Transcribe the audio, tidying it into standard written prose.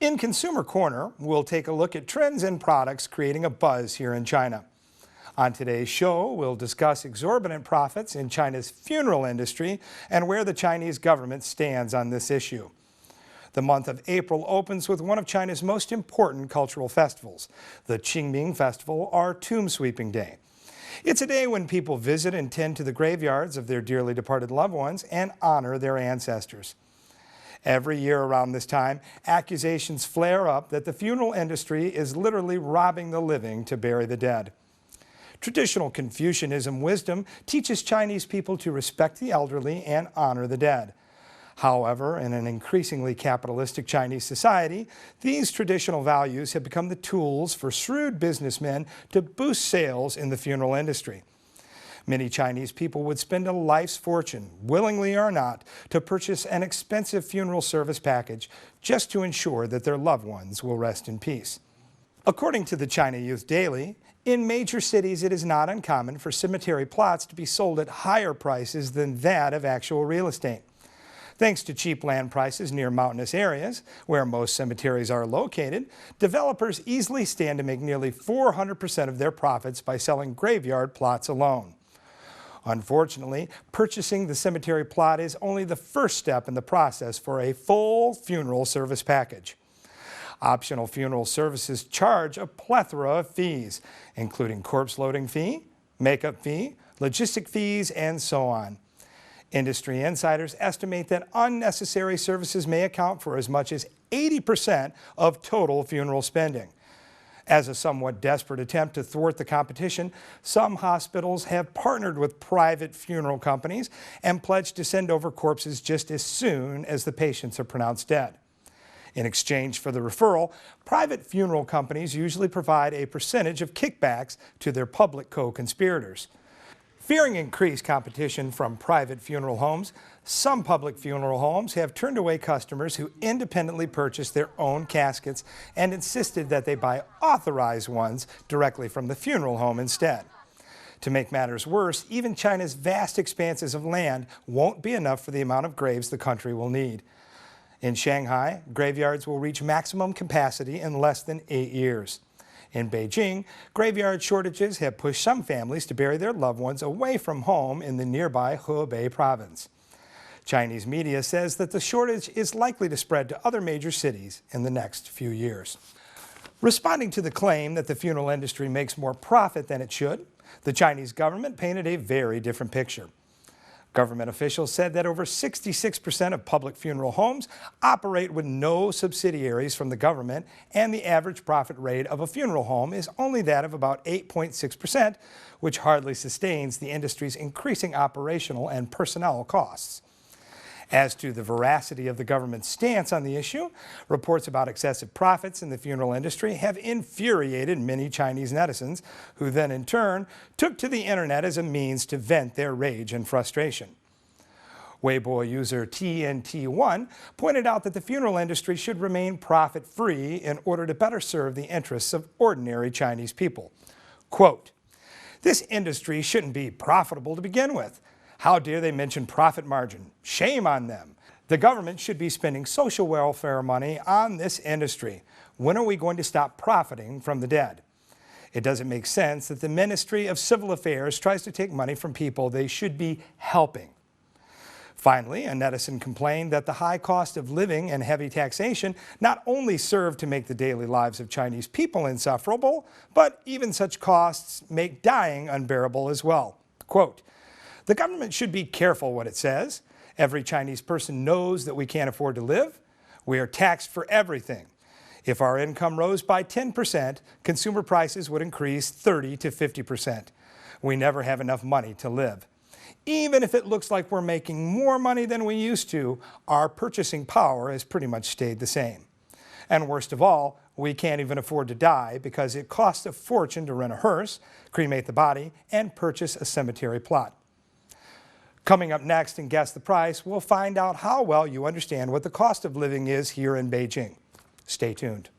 In Consumer Corner, we'll take a look at trends and products creating a buzz here in China. On today's show, we'll discuss exorbitant profits in China's funeral industry and where the Chinese government stands on this issue. The month of April opens with one of China's most important cultural festivals, the Qingming Festival, or Tomb Sweeping Day. It's a day when people visit and tend to the graveyards of their dearly departed loved ones and honor their ancestors. Every year around this time, accusations flare up that the funeral industry is literally robbing the living to bury the dead. Traditional Confucianism wisdom teaches Chinese people to respect the elderly and honor the dead. However, in an increasingly capitalistic Chinese society, these traditional values have become the tools for shrewd businessmen to boost sales in the funeral industry. Many Chinese people would spend a life's fortune, willingly or not, to purchase an expensive funeral service package just to ensure that their loved ones will rest in peace. According to the China Youth Daily, in major cities it is not uncommon for cemetery plots to be sold at higher prices than that of actual real estate. Thanks to cheap land prices near mountainous areas, where most cemeteries are located, developers easily stand to make nearly 400% of their profits by selling graveyard plots alone. Unfortunately, purchasing the cemetery plot is only the first step in the process for a full funeral service package. Optional funeral services charge a plethora of fees, including corpse loading fee, makeup fee, logistic fees, and so on. Industry insiders estimate that unnecessary services may account for as much as 80% of total funeral spending. As a somewhat desperate attempt to thwart the competition, some hospitals have partnered with private funeral companies and pledged to send over corpses just as soon as the patients are pronounced dead. In exchange for the referral, private funeral companies usually provide a percentage of kickbacks to their public co-conspirators. Fearing increased competition from private funeral homes, some public funeral homes have turned away customers who independently purchased their own caskets and insisted that they buy authorized ones directly from the funeral home instead. To make matters worse, even China's vast expanses of land won't be enough for the amount of graves the country will need. In Shanghai, graveyards will reach maximum capacity in less than 8 years. In Beijing, graveyard shortages have pushed some families to bury their loved ones away from home in the nearby Hebei province. Chinese media says that the shortage is likely to spread to other major cities in the next few years. Responding to the claim that the funeral industry makes more profit than it should, the Chinese government painted a very different picture. Government officials said that over 66% of public funeral homes operate with no subsidiaries from the government, and the average profit rate of a funeral home is only that of about 8.6%, which hardly sustains the industry's increasing operational and personnel costs. As to the veracity of the government's stance on the issue, reports about excessive profits in the funeral industry have infuriated many Chinese netizens, who then in turn took to the internet as a means to vent their rage and frustration. Weibo user TNT1 pointed out that the funeral industry should remain profit-free in order to better serve the interests of ordinary Chinese people. Quote, "This industry shouldn't be profitable to begin with. How dare they mention profit margin? Shame on them. The government should be spending social welfare money on this industry. When are we going to stop profiting from the dead? It doesn't make sense that the Ministry of Civil Affairs tries to take money from people they should be helping." Finally, a netizen complained that the high cost of living and heavy taxation not only serve to make the daily lives of Chinese people insufferable, but even such costs make dying unbearable as well. Quote, "The government should be careful what it says. Every Chinese person knows that we can't afford to live. We are taxed for everything. If our income rose by 10%, consumer prices would increase 30 to 50%. We never have enough money to live. Even if it looks like we're making more money than we used to, our purchasing power has pretty much stayed the same. And worst of all, we can't even afford to die because it costs a fortune to rent a hearse, cremate the body, and purchase a cemetery plot." Coming up next in Guess the Price, we'll find out how well you understand what the cost of living is here in Beijing. Stay tuned.